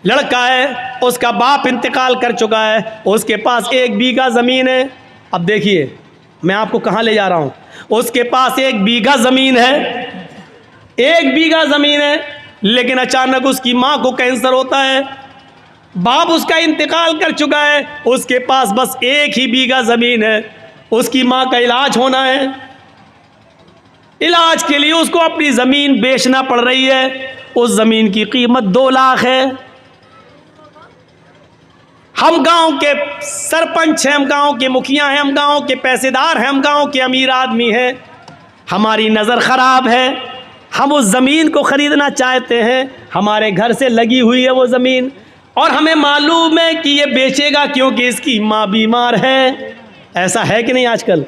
लड़का है, उसका बाप इंतकाल कर चुका है, उसके पास 1 बीघा ज़मीन है। अब देखिए मैं आपको कहाँ ले जा रहा हूँ। उसके पास 1 बीघा ज़मीन है, 1 बीघा ज़मीन है, लेकिन अचानक उसकी माँ को कैंसर होता है, बाप उसका इंतकाल कर चुका है, उसके पास बस 1 ही बीघा ज़मीन है, उसकी माँ का इलाज होना है, इलाज के लिए उसको अपनी ज़मीन बेचना पड़ रही है। उस ज़मीन की कीमत 2 लाख है। हम गांव के सरपंच हैं, हम गांव के मुखिया हैं, हम गांव के पैसेदार हैं, हम गांव के अमीर आदमी हैं, हमारी नज़र ख़राब है, हम उस ज़मीन को ख़रीदना चाहते हैं, हमारे घर से लगी हुई है वो ज़मीन, और हमें मालूम है कि ये बेचेगा क्योंकि इसकी माँ बीमार है। ऐसा है कि नहीं आजकल?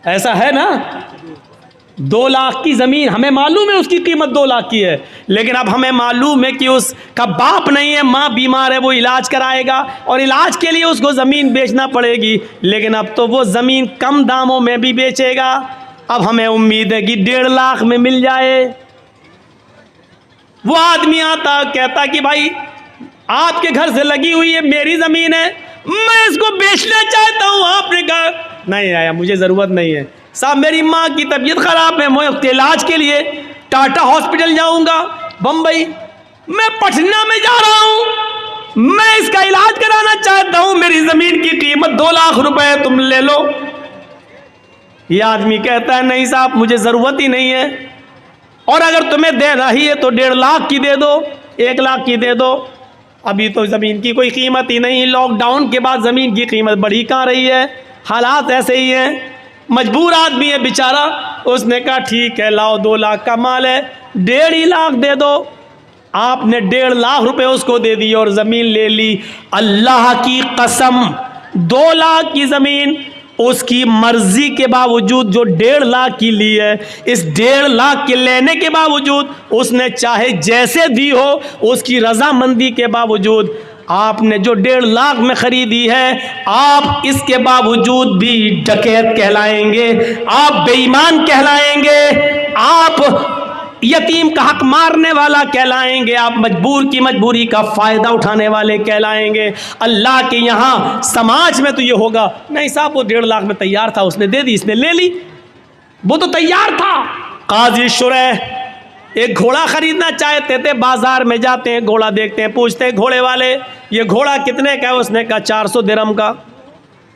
ऐसा है ना? 2 लाख की ज़मीन, हमें मालूम है उसकी कीमत 2 लाख की है, लेकिन अब हमें मालूम है कि उसका बाप नहीं है, माँ बीमार है, वो इलाज कराएगा और इलाज के लिए उसको ज़मीन बेचना पड़ेगी, लेकिन अब तो वो ज़मीन कम दामों में भी बेचेगा। अब हमें उम्मीद है कि 1.5 लाख में मिल जाए। वो आदमी आता कहता कि भाई आपके घर से लगी हुई है, मेरी ज़मीन है, मैं इसको बेचना चाहता हूँ। आपने कहा नहीं आया, मुझे ज़रूरत नहीं है साहब, मेरी माँ की तबीयत ख़राब है, मैं उसके इलाज के लिए टाटा हॉस्पिटल जाऊँगा, बम्बई, मैं पटना में जा रहा हूँ, मैं इसका इलाज कराना चाहता हूँ, मेरी ज़मीन की कीमत 2 लाख रुपए है, तुम ले लो। ये आदमी कहता है नहीं साहब, मुझे ज़रूरत ही नहीं है, और अगर तुम्हें दे रही है तो 1.5 लाख की दे दो, 1 लाख की दे दो। अभी तो ज़मीन की कोई कीमत ही नहीं, लॉकडाउन के बाद ज़मीन की कीमत बढ़ी कहाँ रही है, हालात ऐसे ही हैं, मजबूर आदमी है बेचारा। उसने कहा ठीक है, लाओ 2 लाख का माल है, 1.5 लाख दे दो। आपने 1.5 लाख रुपए उसको दे दिए और ज़मीन ले ली। अल्लाह की कसम, 2 लाख की ज़मीन उसकी मर्जी के बावजूद जो 1.5 लाख की ली है, इस 1.5 लाख के लेने के बावजूद उसने चाहे जैसे दी हो, उसकी रजामंदी के बावजूद आपने जो 1.5 लाख में खरीदी है, आप इसके बावजूद भी डकैत कहलाएंगे, आप बेईमान कहलाएंगे, आप यतीम का हक मारने वाला कहलाएंगे, आप मजबूर की मजबूरी का फ़ायदा उठाने वाले कहलाएंगे। अल्लाह के यहाँ समाज में तो ये होगा नहीं साहब, वो 1.5 लाख में तैयार था, उसने दे दी, इसने ले ली, वो तो तैयार था। काजी शुरैह एक घोड़ा खरीदना चाहते थे, बाजार में जाते हैं, घोड़ा देखते हैं, पूछते हैं घोड़े वाले ये घोड़ा कितने का है? उसने कहा 400 दिरहम का।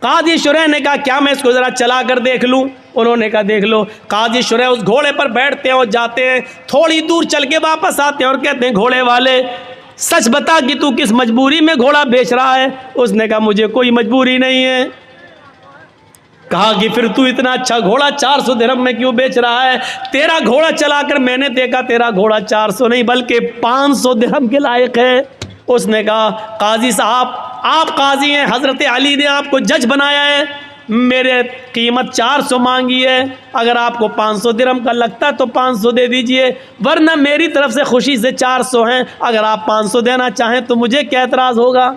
काजी शुरैह ने कहा क्या मैं इसको ज़रा चला कर देख लूँ? उन्होंने कहा देख लो। काजी शुरैह उस घोड़े पर बैठते हैं और जाते हैं, थोड़ी दूर चल के वापस आते हैं और कहते हैं घोड़े वाले सच बता कि तू किस मजबूरी में घोड़ा बेच रहा है? उसने कहा मुझे कोई मजबूरी नहीं है। कहा कि फिर तू इतना अच्छा घोड़ा 400 दिरहम में क्यों बेच रहा है? तेरा घोड़ा चलाकर मैंने देखा, तेरा घोड़ा 400 नहीं बल्कि 500 दिरहम के लायक है। उसने कहा काजी साहब आप काजी हैं, हज़रत अली ने आपको जज बनाया है, मेरे कीमत 400 मांगी है, अगर आपको 500 दिरहम का लगता है तो 500 दे दीजिए, वरना मेरी तरफ से खुशी से 400 हैं, अगर आप 500 देना चाहें तो मुझे क्या एतराज़ होगा?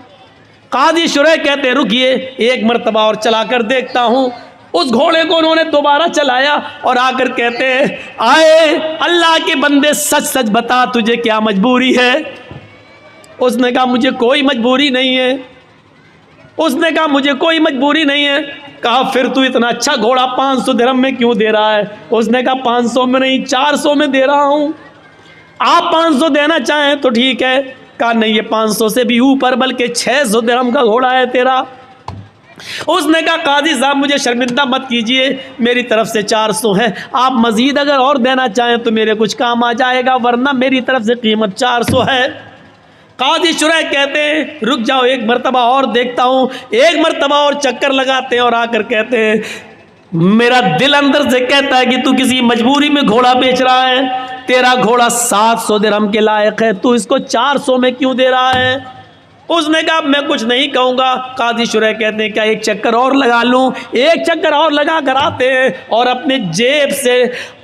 काजी शुरैह कहते रुकिए, एक मरतबा और चला कर देखता हूँ। उस घोड़े को उन्होंने दोबारा चलाया और आकर कहते हैं आए अल्लाह के बंदे सच सच बता तुझे क्या मजबूरी है? उसने कहा मुझे कोई मजबूरी नहीं है। उसने कहा मुझे कोई मजबूरी नहीं है। कहा फिर तू इतना अच्छा घोड़ा 500 दिरहम में क्यों दे रहा है? उसने कहा 500 में नहीं 400 में दे रहा हूँ, आप 500 देना चाहें तो ठीक है। कहा नहीं ये 500 से भी ऊपर बल्कि 600 दिरहम का घोड़ा है तेरा। उसने कहा काजी साहब मुझे शर्मिंदा मत कीजिए, मेरी तरफ से 400 है, आप मज़ीद अगर और देना चाहें तो मेरे कुछ काम आ जाएगा, वरना मेरी तरफ से कीमत 400 है। काजी शुरैह कहते हैं रुक जाओ एक मरतबा और देखता हूँ। एक मरतबा और चक्कर लगाते हैं और आकर कहते हैं मेरा दिल अंदर से कहता है कि तू किसी मजबूरी में घोड़ा बेच रहा है, तेरा घोड़ा 700 दिरहम के लायक है, तू इसको 400 में क्यों दे रहा है? उसने कहा मैं कुछ नहीं कहूँगा। काजी शुरैह कहते हैं क्या एक चक्कर और लगा लूँ? एक चक्कर और लगा कर आते हैं और अपने जेब से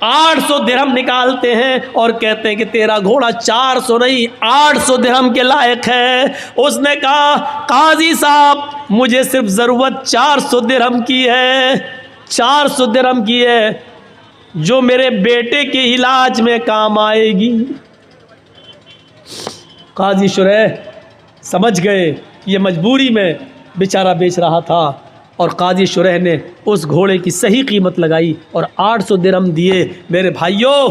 800 दिरहम निकालते हैं और कहते हैं कि तेरा घोड़ा 400 नहीं 800 दिरहम के लायक है। उसने कहा काजी साहब मुझे सिर्फ ज़रूरत 400 दिरहम की है, 400 दिरहम की है जो मेरे बेटे के इलाज में काम आएगी। काजी शुरैह समझ गए ये मजबूरी में बेचारा बेच रहा था, और काजी शुरैह ने उस घोड़े की सही कीमत लगाई और 800 दिरहम दिए। मेरे भाइयों,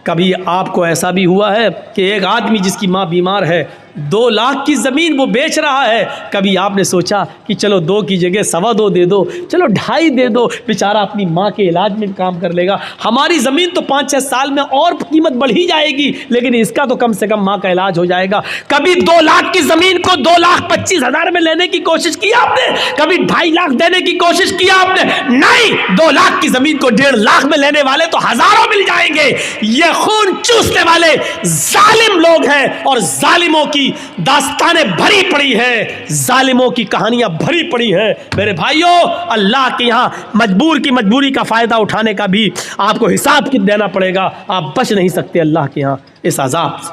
कभी आपको ऐसा भी हुआ है कि एक आदमी जिसकी माँ बीमार है 2 लाख की ज़मीन वो बेच रहा है, कभी आपने सोचा कि चलो 2 की जगह 2.25 दे दो, चलो 2.5 दे दो, बेचारा अपनी माँ के इलाज में भी काम कर लेगा, हमारी ज़मीन तो 5-6 साल में और कीमत बढ़ ही जाएगी, लेकिन इसका तो कम से कम माँ का इलाज हो जाएगा। कभी 2 लाख की ज़मीन को 2,25,000 में लेने की कोशिश की आपने? कभी 2.5 लाख देने की कोशिश की आपने? नहीं, 2 लाख की ज़मीन को 1.5 लाख में लेने वाले तो हज़ारों मिल जाएंगे। ये खून चूसने वाले जालिम लोग हैं, और जालिमों की दास्तानें भरी पड़ी है, जालिमों की कहानियां भरी पड़ी है। मेरे भाइयों, अल्लाह के यहां मजबूर की मजबूरी का फायदा उठाने का भी आपको हिसाब देना पड़ेगा, आप बच नहीं सकते अल्लाह के यहां इस अजाब से।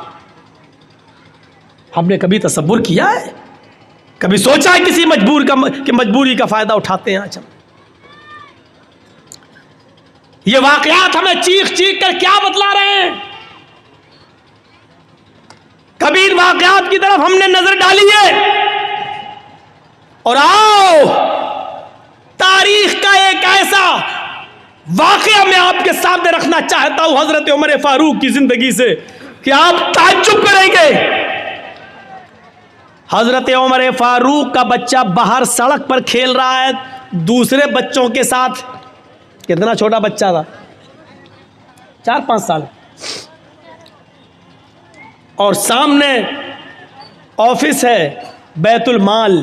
हमने कभी तसव्वुर किया है, कभी सोचा है किसी मजबूरी का फायदा उठाते हैं? आज हम ये वाकयात हमें चीख चीख कर क्या बतला रहे हैं? कभी इन वाकयात की तरफ हमने नजर डाली है? और आओ, तारीख का एक ऐसा वाकया मैं आपके सामने रखना चाहता हूं हजरत उमर फारूक की जिंदगी से कि आप ताज्जुब करेंगे। हजरत उमर फारूक का बच्चा बाहर सड़क पर खेल रहा है दूसरे बच्चों के साथ। कितना छोटा बच्चा था, 4-5 साल, और सामने ऑफिस है बैतुल माल,